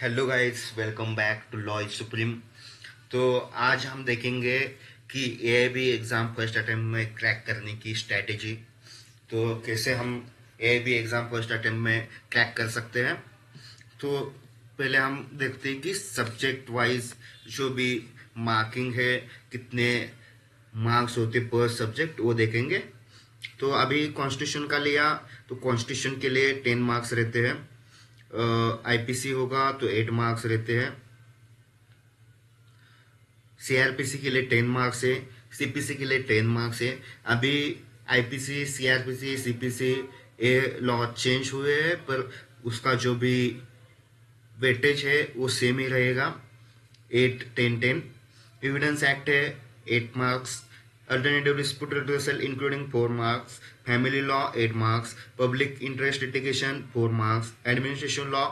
Hello guys, welcome back to Law Supreme. तो आज हम देखेंगे कि एआईबी एग्ज़ाम फर्स्ट अटेम्प्ट में क्रैक करने की स्ट्रैटेजी। तो कैसे हम एआईबी एग्ज़ाम फर्स्ट अटेम्प्ट में क्रैक कर सकते हैं। तो पहले हम देखते हैं कि सब्जेक्ट वाइज जो भी मार्किंग है, कितने मार्क्स होते पर सब्जेक्ट, वो देखेंगे। तो अभी कॉन्स्टिट्यूशन का लिया तो कॉन्स्टिट्यूशन के लिए 10 मार्क्स रहते हैं। आईपीसी होगा तो 8 मार्क्स रहते हैं। सीआरपीसी के लिए 10 मार्क्स है। सीपीसी के लिए 10 मार्क्स है। अभी आईपीसी, सीआरपीसी, सीपीसी ये लॉ चेंज हुए हैं, पर उसका जो भी वेटेज है वो सेम ही रहेगा, 8 10 10। एविडेंस एक्ट है 8 marks. Alternative dispute redressal including 4 marks. Family law 8 marks. Public interest litigation 4 marks. Administration law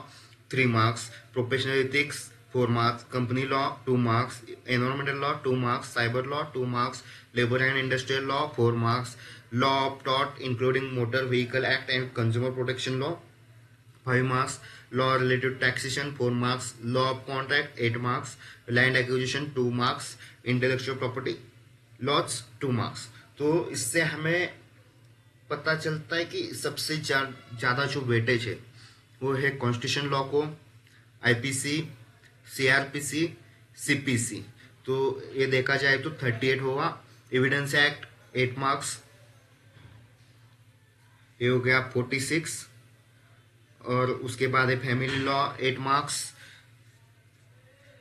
3 marks. Professional ethics 4 marks. Company law 2 marks. Environmental law 2 marks. Cyber law 2 marks. Labour and industrial law 4 marks. Law of tort including motor vehicle act and consumer protection law 5 marks. Law related taxation 4 marks. Law of contract 8 marks. Land acquisition 2 marks. Intellectual property laws 2 marks. तो इससे हमें पता चलता है कि सबसे ज़्यादा जो वेटेज है वो है कॉन्स्टिट्यूशन लॉ को, आईपीसी, सीआरपीसी, सीपीसी। तो ये देखा जाए तो 38 होगा। एविडेंस एक्ट 8 मार्क्स, ये हो गया 46। और उसके बाद है फैमिली लॉ 8 मार्क्स,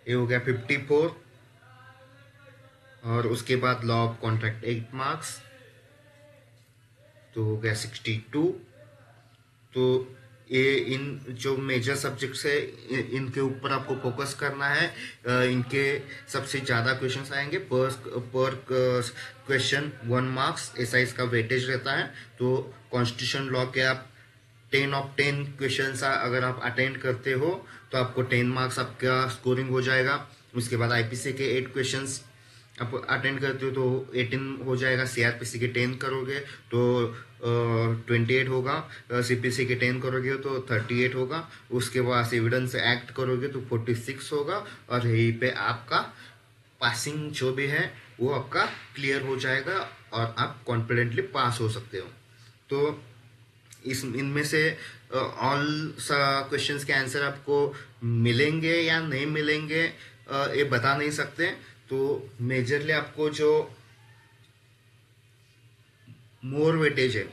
ये हो गया 54। और उसके बाद लॉ ऑफ कॉन्ट्रैक्ट 8 मार्क्स, तो हो गया 62। तो ये इन जो मेजर सब्जेक्ट्स है इनके ऊपर आपको फोकस करना है। इनके सबसे ज़्यादा क्वेश्चंस आएंगे। पर क्वेश्चन 1 मार्क्स, ऐसा इसका वेटेज रहता है। तो कॉन्स्टिट्यूशन लॉ के आप 10 ऑफ 10 क्वेश्चन अगर आप अटेंड करते हो तो आपको 10 मार्क्स आपका स्कोरिंग हो जाएगा। उसके बाद आईपीसी के 8 क्वेश्चंस आप अटेंड करते हो तो 18 हो जाएगा। सीआरपीसी के 10 करोगे तो 28 होगा। सीपीसी के 10 करोगे तो 38 होगा। उसके बाद एविडेंस एक्ट करोगे तो 46 होगा। और यहीं पे आपका पासिंग जो भी है वो आपका क्लियर हो जाएगा और आप कॉन्फिडेंटली पास हो सकते हो। तो इस इनमें से ऑल क्वेश्चंस के आंसर आपको मिलेंगे या नहीं मिलेंगे ये बता नहीं सकते। तो मेजरली आपको जो मोर वेटेज है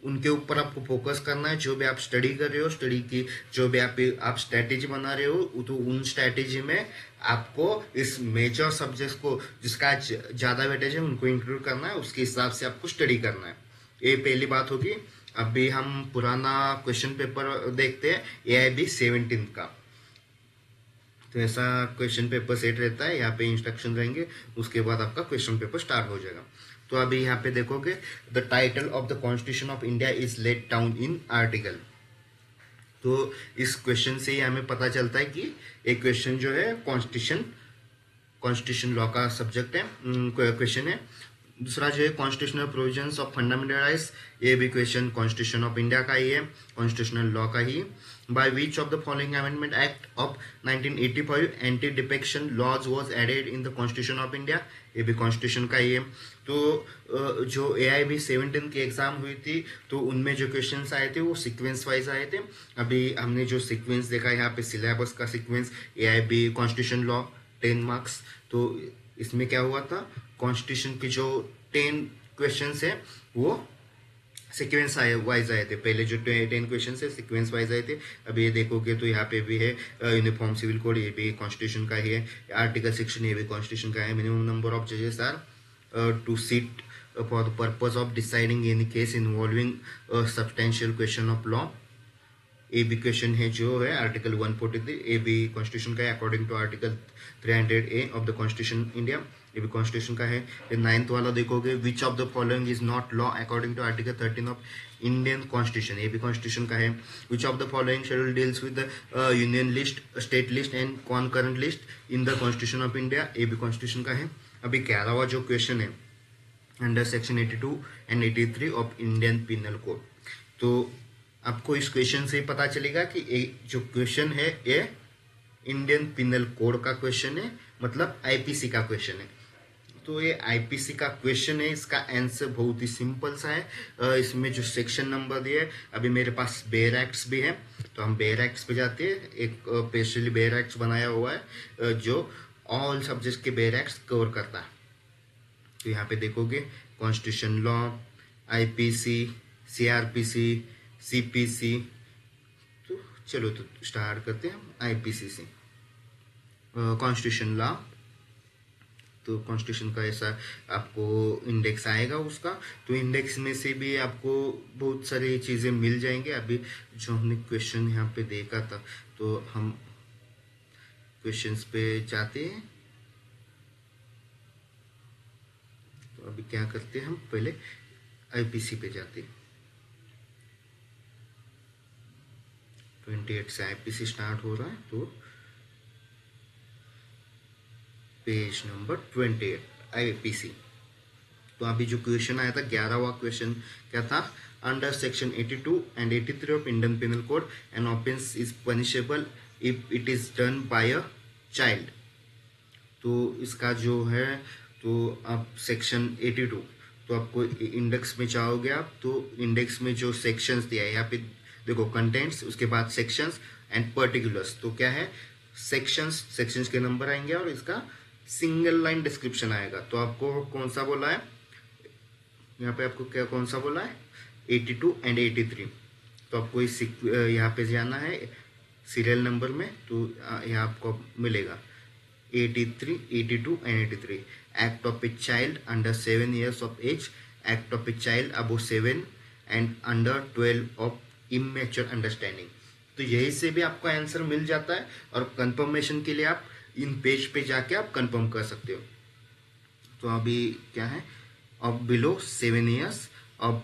उनके ऊपर आपको फोकस करना है। जो भी आप स्टडी कर रहे हो, स्टडी की जो भी आप स्ट्रैटेजी बना रहे हो, तो उन स्ट्रैटेजी में आपको इस मेजर सब्जेक्ट्स को जिसका ज़्यादा वेटेज है उनको इंक्लूड करना है। उसके हिसाब से आपको स्टडी करना है। ये पहली बात होगी। अभी हम पुराना क्वेश्चन पेपर देखते हैं एआईबी 17 का। तो ऐसा क्वेश्चन पेपर सेट रहता है। यहाँ पे इंस्ट्रक्शन रहेंगे, उसके बाद आपका क्वेश्चन पेपर स्टार्ट हो जाएगा। तो अभी यहाँ पे देखोगे, the title of the constitution of India is laid down in article. तो इस क्वेश्चन से ही हमें पता चलता है कि एक क्वेश्चन जो है कॉन्स्टिट्यूशन लॉ का सब्जेक्ट है, क्वेश्चन है। दूसरा जो है constitutional provisions of fundamental rights, ये भी क्वेश्चन कॉन्स्टिट्यूशन ऑफ इंडिया का ही है, कॉन्स्टिट्यूशनल लॉ का ही। By which of the following amendment act of 1985 anti defection laws was added in the constitution of India, ये भी कॉन्स्टिट्यूशन का ही है। तो जो एआईबी 17 की एग्जाम हुई थी तो उनमें जो क्वेश्चंस आए थे वो सीक्वेंस वाइज आए थे। अभी हमने जो सीक्वेंस देखा यहाँ पे सिलेबस का sequence, AIB constitution law 10 marks. तो इसमें क्या हुआ था, कॉन्स्टिट्यूशन के जो 10 क्वेश्चंस है वो सीक्वेंस वाइज आए थे। पहले जो 10 क्वेश्चन है सीक्वेंस वाइज आए थे। अभी ये देखोगे तो यहाँ पे भी है यूनिफॉर्म सिविल कोड, ये भी कॉन्स्टिट्यूशन का ही है। आर्टिकल 16 ये भी कॉन्स्टिट्यूशन का है। मिनिमम नंबर ऑफ जजेस are to sit for the purpose of deciding any case involving substantial question of law, A B question है जो है आर्टिकल 143, ए बी कॉन्स्टिट्यूशन का है according to article 300A of the constitution India, ये भी constitution का है। फिर 9th वाला देखोगे, which of the following is not law according to article 13 of Indian constitution, ये भी कॉन्स्टिट्यूशन का है। Which of the following schedule deals with the union list, state list and concurrent list in the constitution of India, ये भी constitution का है। अभी 11वां जो क्वेश्चन है under section 82 and 83 of Indian penal code. तो आपको इस क्वेश्चन से पता चलेगा कि जो क्वेश्चन है ये इंडियन पिनल कोड का क्वेश्चन है, मतलब आईपीसी का क्वेश्चन है। तो ये आईपीसी का क्वेश्चन है, इसका आंसर बहुत ही सिंपल सा है। इसमें जो सेक्शन नंबर दिए, अभी मेरे पास बेयर एक्ट्स भी है, तो हम बेयर एक्ट्स पे जाते हैं। एक स्पेशली बेयर एक्ट्स बनाया हुआ है जो ऑल सब्जेक्ट्स के बेयर एक्ट्स कवर करता है। तो यहाँ पे देखोगे constitution law, IPC, CrPC, CPC. तो चलो तो स्टार्ट करते हैं आईपीसी से। कॉन्स्टिट्यूशन लॉ, तो कॉन्स्टिट्यूशन का ऐसा आपको इंडेक्स आएगा उसका, तो इंडेक्स में से भी आपको बहुत सारी चीज़ें मिल जाएंगे। अभी जो हमने क्वेश्चन यहाँ पे देखा था, तो हम क्वेश्चंस पे जाते हैं। तो अभी क्या करते हैं, हम पहले आईपीसी पे जाते हैं। 28 से आईपीसी स्टार्ट हो रहा है, तो पेज नंबर 28 आईपीसी। तो अभी जो क्वेश्चन आया था 11वां क्वेश्चन क्या था, under section 82 and 83 of Indian penal code an offence is punishable if it is done by a child. तो इसका जो है, तो आप सेक्शन 82, तो आपको इंडेक्स में चाहोगे आप, तो इंडेक्स में जो सेक्शंस दिया है यहाँ पे देखो, कंटेंट्स, उसके बाद सेक्शंस एंड पर्टिकुलर्स। तो क्या है, सेक्शंस के नंबर आएंगे और इसका सिंगल लाइन डिस्क्रिप्शन आएगा। तो आपको कौन सा बोला है यहाँ पे, आपको क्या कौन सा बोला है, 82 एंड 83। तो आपको इस यहाँ पे जाना है सीरियल नंबर में, तो यहाँ आपको मिलेगा 83, 82 and 83। Act of a child under 7 years of age, act of a child above 7 and under 12 of immature understanding. तो यही से भी आपको आंसर मिल जाता है, और कंफर्मेशन के लिए आप इन पेज पे जाके आप कंफर्म कर सकते हो। तो अभी क्या है, of below 7 years, of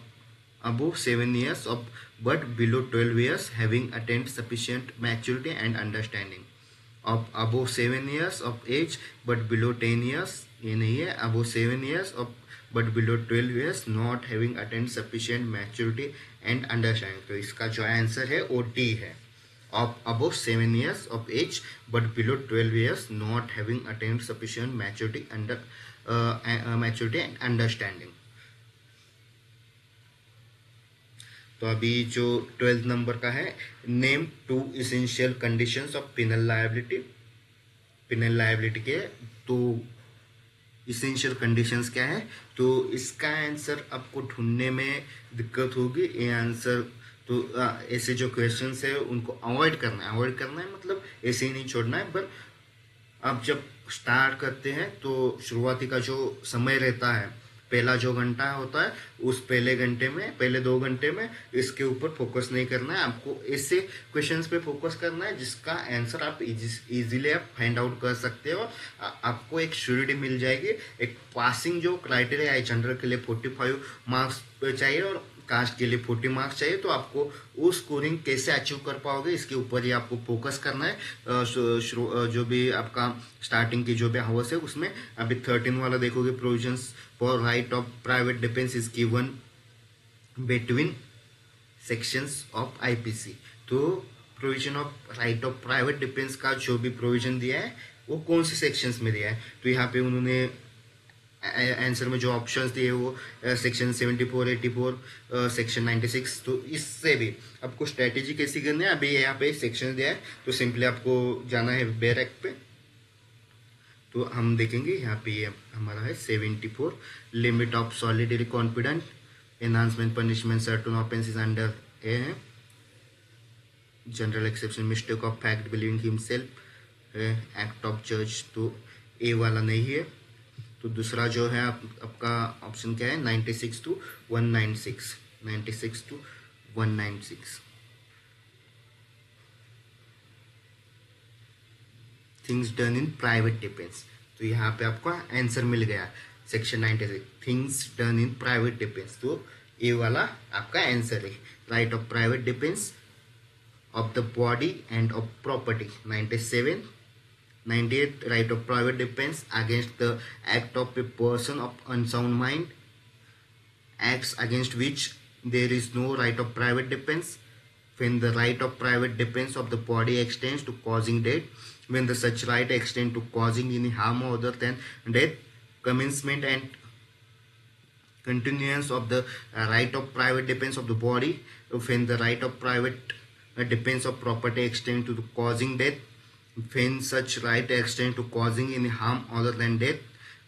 above 7 years, of but below 12 years having attained sufficient maturity and understanding, of above 7 years of age but below 10 years, ये नहीं है, above 7 years of but below 12 years not having attained sufficient maturity and understanding। तो इसका जो answer है वो D है, of above 7 years of age but below 12 years not having attained sufficient maturity maturity and understanding। तो अभी जो 12th number का है, name 2 essential conditions of penal liability। penal liability के 2 essential conditions क्या है, तो इसका आंसर आपको ढूंढने में दिक्कत होगी। ये आंसर तो ऐसे जो क्वेश्चंस है उनको अवॉइड करना है, मतलब ऐसे ही नहीं छोड़ना है। पर आप जब स्टार्ट करते हैं तो शुरुआती का जो समय रहता है, पहला जो घंटा होता है, उस पहले 2 घंटे में इसके ऊपर फोकस नहीं करना है। आपको ऐसे क्वेश्चंस पे फोकस करना है जिसका आंसर आप इजीली आप फाइंड आउट कर सकते हो। आपको एक श्योरिटी मिल जाएगी। एक पासिंग जो क्राइटेरिया है, जनरल के लिए 45 मार्क्स चाहिए और कास्ट के लिए 40 मार्क्स चाहिए, तो आपको वो स्कोरिंग कैसे अचीव कर पाओगे इसके ऊपर ही आपको फोकस करना है। जो भी आपका स्टार्टिंग की जो भी हाउस है उसमें अभी 13 वाला देखोगे, provisions for right of private defence is given between sections of IPC. तो provision of right of private defence का जो भी प्रोविजन दिया है वो कौन से सेक्शंस में दिया है, तो यहाँ पे उन्होंने आंसर में जो ऑप्शंस दिए वो सेक्शन 74, 84, सेक्शन 96। तो इससे भी आपको स्ट्रेटेजी कैसी करनी है, अभी यहाँ पे सेक्शन दिया है, तो सिंपली आपको जाना है बेयर एक्ट पे। तो हम देखेंगे यहाँ पे ये हमारा है 74, limit of solitary confinement, enhancement punishment certain offences under a है, general exception mistake of fact believing himself, act of जज, तो ए वाला नहीं है। तो दूसरा जो है आपका ऑप्शन क्या है, 96 to 196, 96 to 196। Things done in private defence, तो यहाँ पे आपका आंसर मिल गया section 96, things done in private defence. तो ये वाला आपका आंसर है, right of private defence of the body end of property. 97, 98, right of private defense against the act of a person of unsound mind, acts against which there is no right of private defense, when the right of private defense of the body extends to causing death, when the such right extend to causing any harm other than death, commencement and continuance of the right of private defense of the body, when the right of private defense of property extend to the causing death, when such right extend to causing any harm other than death,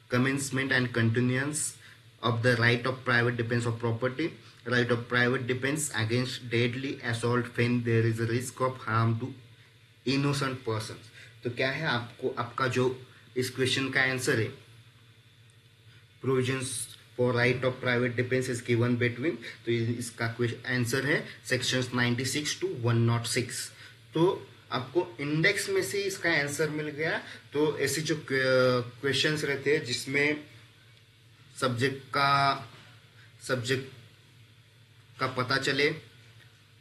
commencement and continuance of the right of private defense of property, right of private defense against deadly assault when there is a risk of harm to innocent persons. तो क्या है आपको आपका जो इस question का answer है, provisions for right of private defence is given between, तो इसका आंसर है सेक्शंस 96 to 106। तो आपको इंडेक्स में से इसका आंसर मिल गया। तो ऐसे जो क्वेश्चंस रहते हैं जिसमें सब्जेक्ट का पता चले,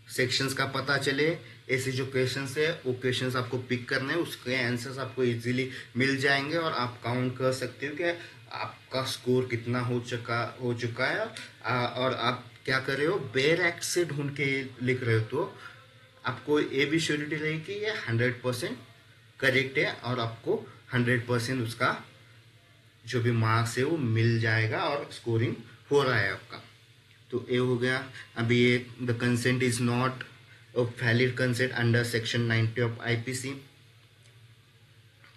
सेक्शंस का पता चले, ऐसे जो क्वेश्चंस है वो क्वेश्चंस आपको पिक करने हैं, उसके आंसर्स आपको इजीली मिल जाएंगे और आप काउंट कर सकते हो कि आपका स्कोर कितना हो चुका है और आप क्या कर रहे हो, बेयर एक्ट से ढूंढ के लिख रहे हो। तो आपको ये भी श्योरिटी रहेगी कि ये 100% करेक्ट है और आपको 100% उसका जो भी मार्क्स है वो मिल जाएगा और स्कोरिंग हो रहा है आपका। तो ये हो गया। अभी ये the consent is not a valid consent under section 90 of IPC.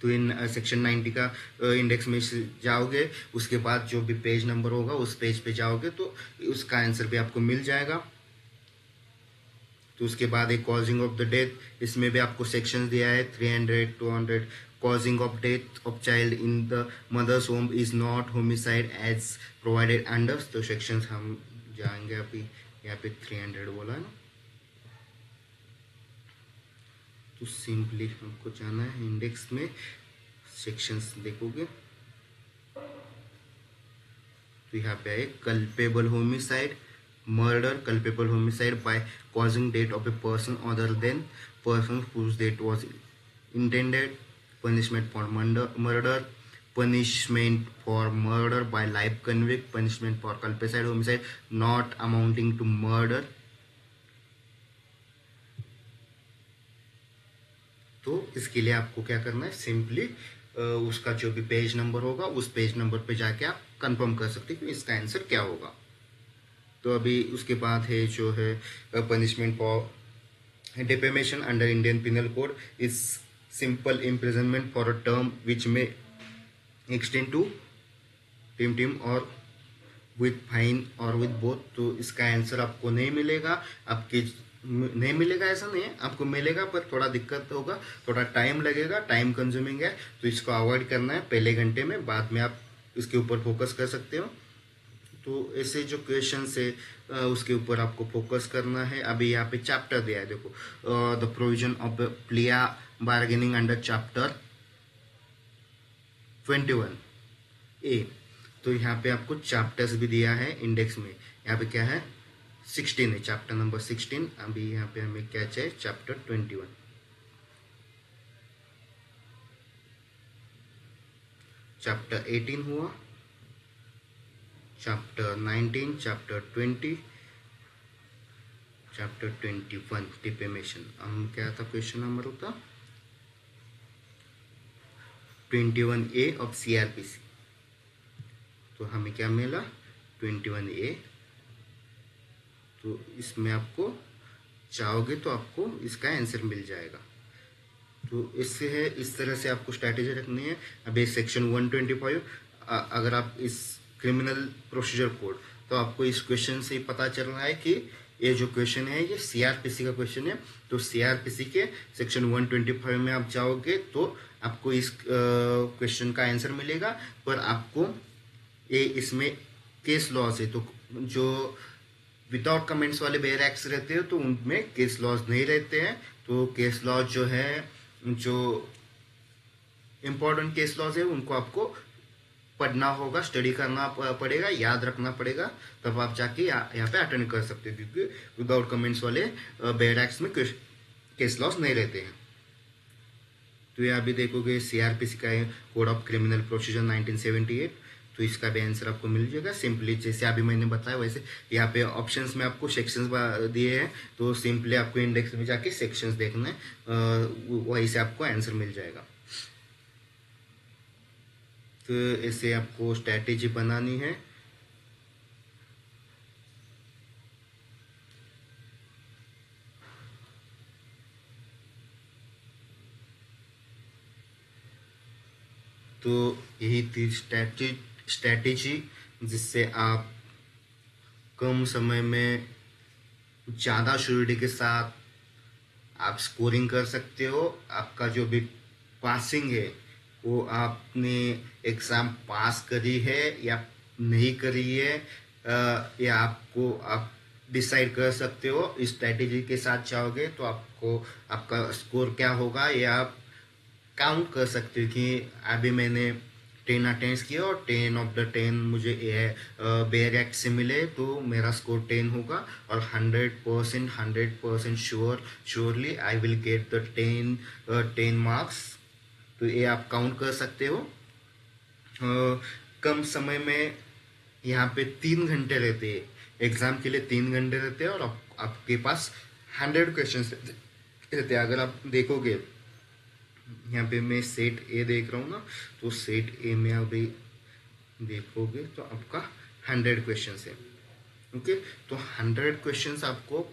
तो इन सेक्शन 90 का इंडेक्स में जाओगे, उसके बाद जो भी पेज नंबर होगा उस पेज पे जाओगे तो उसका आंसर भी आपको मिल जाएगा। तो उसके बाद एक कॉजिंग ऑफ द डेथ, इसमें भी आपको सेक्शन दिया है 300, 200। Causing of death of child in the mother's home is not homicide as provided under. तो सेक्शंस हम जाएंगे, अभी यहाँ पे 300 बोला है ना, तो सिंपली हमको जाना है इंडेक्स में, सेक्शंस देखोगे तो यहाँ पे है culpable homicide, murder, culpable homicide by causing death of a person other than person whose death was intended, punishment for murder, punishment for murder by life convict, punishment for culpecide homicide not amounting to murder। तो इसके लिए आपको क्या करना है, simply उसका जो भी पेज नंबर होगा उस पेज नंबर पे जाके आप कंफर्म कर सकते हैं कि इसका आंसर क्या होगा। तो अभी उसके बाद है जो है punishment for defamation under Indian penal code is simple imprisonment for a term which में एक्सटेंड टू टिम और विथ फाइन और विथ बोथ। तो इसका आंसर आपको नहीं मिलेगा, आपके नहीं मिलेगा ऐसा नहीं है, आपको मिलेगा पर थोड़ा दिक्कत होगा, थोड़ा टाइम लगेगा, टाइम कंज्यूमिंग है। तो इसको अवॉइड करना है पहले घंटे में, बाद में आप इसके ऊपर फोकस कर सकते हो। तो ऐसे जो क्वेश्चन है उसके ऊपर आपको फोकस करना है। अभी यहाँ पे चैप्टर दिया है, देखो the provision of plea bargaining under chapter 21A। तो यहाँ पे आपको चैप्टर्स भी दिया है इंडेक्स में, यहाँ पे क्या है 16 है, चैप्टर नंबर 16। अभी यहाँ पे हमें क्या चाहिए, चैप्टर 21। चैप्टर 18 हुआ, चैप्टर 19, चैप्टर 20, चैप्टर 21 डिफेमेशन। हम क्या था क्वेश्चन नंबर होता 21A ऑफ CRPC। तो हमें क्या मिला 21A। तो इसमें आपको चाहोगे तो आपको इसका आंसर मिल जाएगा। तो इससे है, इस तरह से आपको स्ट्रैटेजी रखनी है। अभी सेक्शन 125 अगर आप इस क्रिमिनल प्रोसीजर कोड, तो आपको इस क्वेश्चन से ही पता चल रहा है कि ये जो क्वेश्चन है ये CRPC का क्वेश्चन है। तो CRPC के सेक्शन 125 में आप जाओगे तो आपको इस क्वेश्चन का आंसर मिलेगा, पर आपको ये इसमें केस लॉज है। तो जो विदाउट कमेंट्स वाले बेयर एक्ट्स रहते हैं तो उनमें केस लॉज नहीं रहते हैं। तो केस लॉज जो है, जो इम्पोर्टेंट केस लॉज है उनको आपको पढ़ना होगा, स्टडी करना पड़ेगा, याद रखना पड़ेगा, तब आप जाके यहाँ पे अटेंड कर सकते हैं, क्योंकि विदाउट कमेंट्स वाले बेयर एक्ट्स में केस लॉस नहीं रहते हैं। तो यहाँ भी देखोगे CRPC का है कोड ऑफ क्रिमिनल प्रोसीजर 1978। तो इसका भी आंसर आपको मिल जाएगा सिंपली, जैसे अभी मैंने बताया वैसे। यहाँ पे ऑप्शंस में आपको सेक्शंस दिए हैं, तो सिंपली आपको इंडेक्स में जाके सेक्शंस देखना है, वहीं से आपको आंसर मिल जाएगा। तो ऐसे आपको स्ट्रैटेजी बनानी है। तो यही थी स्ट्रैटेजी जिससे आप कम समय में ज़्यादा श्योरिटी के साथ आप स्कोरिंग कर सकते हो। आपका जो भी पासिंग है वो आपने एग्ज़ाम पास करी है या नहीं करी है, या आप डिसाइड कर सकते हो। इस स्ट्रैटेजी के साथ जाओगे तो आपको आपका स्कोर क्या होगा ये आप काउंट कर सकते हो कि अभी मैंने 10 अटेम्प्ट किए और 10 ऑफ द 10 मुझे बेयर एक्ट से मिले, तो मेरा स्कोर 10 होगा और 100% surely I will get the 10 marks. तो ये आप काउंट कर सकते हो। कम समय में यहाँ पे 3 घंटे रहते हैं, एग्जाम के लिए 3 घंटे रहते हैं, और आपके पास 100 क्वेश्चन रहते हैं। अगर आप देखोगे यहाँ पे मैं सेट ए देख रहा हूँ ना, तो सेट ए में अभी देखोगे तो आपका 100 क्वेश्चन है। ओके, तो 100 क्वेश्चन आपको,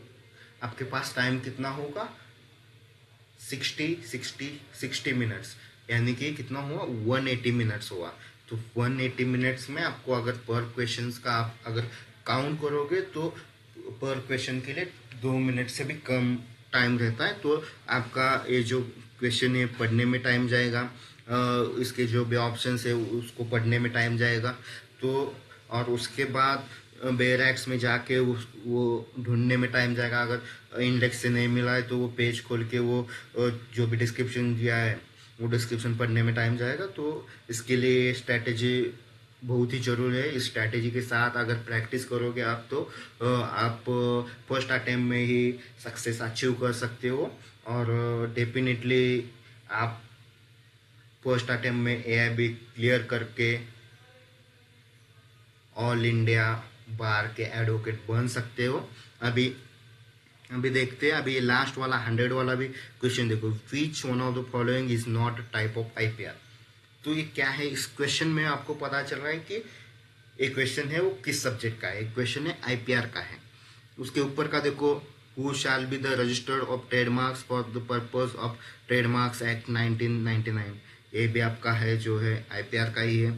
आपके पास टाइम कितना होगा 60 मिनट्स, यानी कि कितना हुआ 180 मिनट्स हुआ। तो 180 मिनट्स में आपको अगर पर क्वेश्चन का आप अगर काउंट करोगे तो पर क्वेश्चन के लिए 2 मिनट से भी कम टाइम रहता है। तो आपका ये जो क्वेश्चन है पढ़ने में टाइम जाएगा, इसके जो भी ऑप्शंस है उसको पढ़ने में टाइम जाएगा। तो और उसके बाद बेयरैक्स में जाके वो ढूंढने में टाइम जाएगा। अगर इंडेक्स से नहीं मिला है तो वो पेज खोल के वो जो भी डिस्क्रिप्शन दिया है वो डिस्क्रिप्शन पढ़ने में टाइम जाएगा। तो इसके लिए स्ट्रैटेजी बहुत ही ज़रूरी है। इस स्ट्रैटेजी के साथ अगर प्रैक्टिस करोगे आप तो आप फर्स्ट अटेम्प्ट में ही सक्सेस अचीव कर सकते हो। और डेफिनेटली आप फर्स्ट अटेम्प्ट में AIB क्लियर करके ऑल इंडिया बार के एडवोकेट बन सकते हो। अभी देखते हैं, अभी ये लास्ट वाला 100 वाला भी क्वेश्चन देखो, which one of the following is not type of IPR। तो ये क्या है, इस क्वेश्चन में आपको पता चल रहा है कि एक क्वेश्चन है वो किस सब्जेक्ट का है, एक क्वेश्चन है IPR का है। उसके ऊपर का देखो, who shall be the registered of trademarks for the purpose of trademarks act 1999, ये भी आपका है जो है IPR का ही है।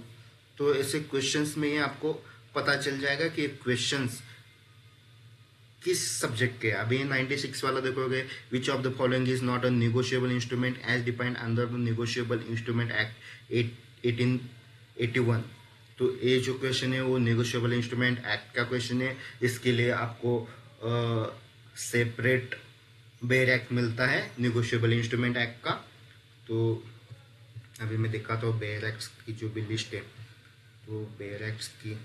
तो ऐसे क्वेश्चंस में ये आपको पता चल जाएगा कि क्वेश्चंस किस सब्जेक्ट के। अभी 96 वाला देखोगे, which of the following is not a negotiable instrument as defined under the negotiable instrument act 1881। तो ये जो क्वेश्चन है वो नेगोशिएबल इंस्ट्रूमेंट एक्ट का क्वेश्चन है। इसके लिए आपको सेपरेट बेयर एक्ट मिलता है नेगोशिएबल इंस्ट्रूमेंट एक्ट का। तो अभी मैं दिखाता हूँ बेयर एक्ट्स की जो भी लिस्ट है। तो बेयर एक्ट्स की,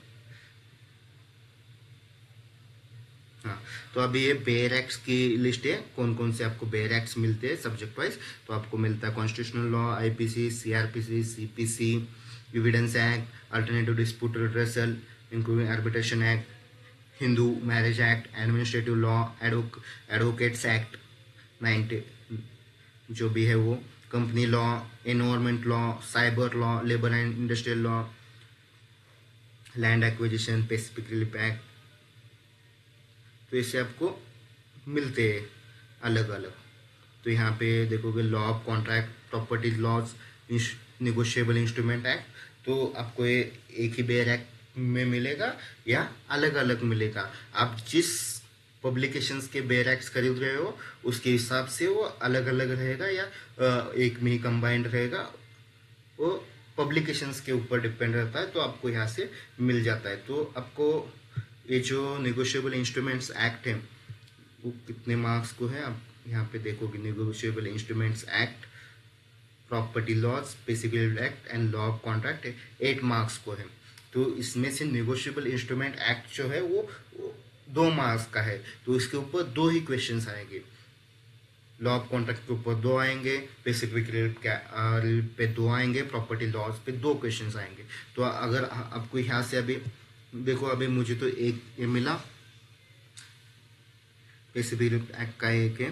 हाँ, तो अभी ये बेयर एक्ट्स की लिस्ट है, कौन कौन से आपको बेयर एक्ट्स मिलते हैं सब्जेक्ट वाइज। तो आपको मिलता है constitutional law, IPC, CRPC, CPC, evidence act, alternative dispute redressal including arbitration act, Hindu marriage act, administrative law, advocates act 90 जो भी है वो, company law, environment law, cyber law, labour and industrial law, land acquisition, Pacific relief act. तो इससे आपको मिलते हैं अलग अलग। तो यहाँ पे देखोगे law of contract, properties laws, negotiable instrument act. तो आपको ये एक ही बेयर एक्ट में मिलेगा या अलग अलग मिलेगा। आप जिस पब्लिकेशंस के बेयर एक्ट्स खरीद रहे हो उसके हिसाब से वो अलग अलग रहेगा या एक में ही कंबाइंड रहेगा, वो पब्लिकेशंस के ऊपर डिपेंड रहता है। तो आपको यहाँ से मिल जाता है। तो आपको ये जो नेगोशिएबल इंस्ट्रूमेंट्स एक्ट है वो कितने मार्क्स को है, आप यहाँ पे देखोगे negotiable instruments act, property laws, specific act and law of contract 8 marks को है। तो इसमें से नेगोशिएबल इंस्ट्रूमेंट एक्ट जो है वो 2 मार्क्स का है। तो इसके ऊपर 2 ही क्वेश्चन आएंगे। लॉ ऑफ कॉन्ट्रैक्ट के ऊपर 2 आएंगे, स्पेसिफिक पे 2 आएंगे, प्रॉपर्टी लॉज पे 2 क्वेश्चंस आएंगे। तो अगर आपको यहाँ से अभी देखो, अभी मुझे तो एक ये मिला, स्पेसिफिक एक्ट का एक है,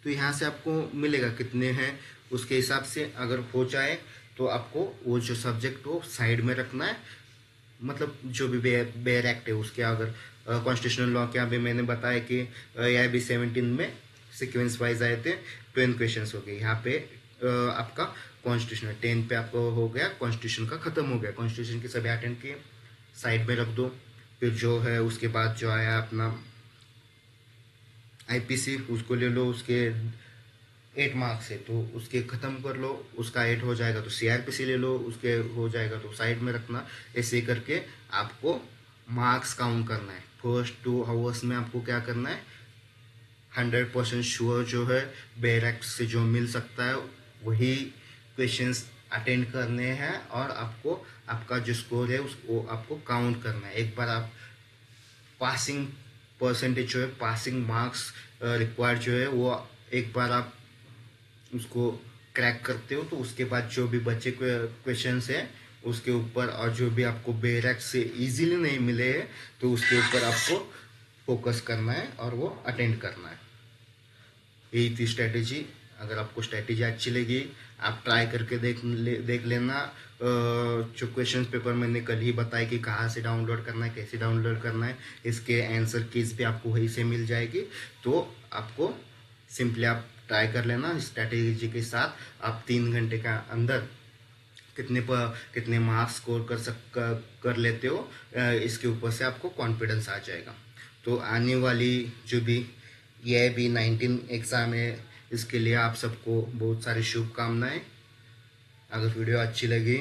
तो यहाँ से आपको मिलेगा कितने हैं, उसके हिसाब से अगर हो जाए तो आपको वो जो सब्जेक्ट हो साइड में रखना है। मतलब जो भी बेयर एक्ट है उसके, अगर कॉन्स्टिट्यूशनल लॉ के अभी मैंने बताया कि AIB 17 में सीक्वेंस वाइज आए थे, 10 क्वेश्चन हो गए। यहाँ पे आपका कॉन्स्टिट्यूशन 10 पे आपको हो गया, कॉन्स्टिट्यूशन का खत्म हो गया। कॉन्स्टिट्यूशन के सभी अटेंड किए, साइड में रख दो। फिर जो है उसके बाद जो आया अपना IPC, उसको ले लो, उसके 8 मार्क्स है तो उसके ख़त्म कर लो, उसका 8 हो जाएगा तो CRPC ले लो, उसके हो जाएगा तो साइड में रखना। ऐसे करके आपको मार्क्स काउंट करना है। फर्स्ट 2 आवर्स में आपको क्या करना है, 100% श्योर जो है बेयर एक्ट से जो मिल सकता है वही क्वेश्चंस अटेंड करने हैं, और आपको आपका जो स्कोर है उसको आपको काउंट करना है। एक बार आप पासिंग परसेंटेज जो है, पासिंग मार्क्स रिक्वायर्ड जो है, वो एक बार आप उसको क्रैक करते हो तो उसके बाद जो भी बचे क्वेश्चंस हैं उसके ऊपर, और जो भी आपको बेयर एक्ट से इजीली नहीं मिले हैं तो उसके ऊपर आपको फोकस करना है और वो अटेंड करना है। यही थी स्ट्रेटेजी। अगर आपको स्ट्रेटेजी अच्छी लगी आप ट्राई करके देख लेना। जो क्वेश्चन पेपर मैंने कल ही बताया कि कहाँ से डाउनलोड करना है, कैसे डाउनलोड करना है, इसके आंसर कीज भी आपको वहीं से मिल जाएगी। तो आपको सिंपली आप ट्राई कर लेना स्ट्रेटेजी के साथ। आप 3 घंटे का अंदर कितने मार्क्स स्कोर कर लेते हो, इसके ऊपर से आपको कॉन्फिडेंस आ जाएगा। तो आने वाली जो भी AIB 19 एग्ज़ाम है इसके लिए आप सबको बहुत सारी शुभकामनाएं। अगर वीडियो अच्छी लगी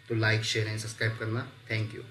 तो लाइक, शेयर एंड सब्सक्राइब करना। Thank you.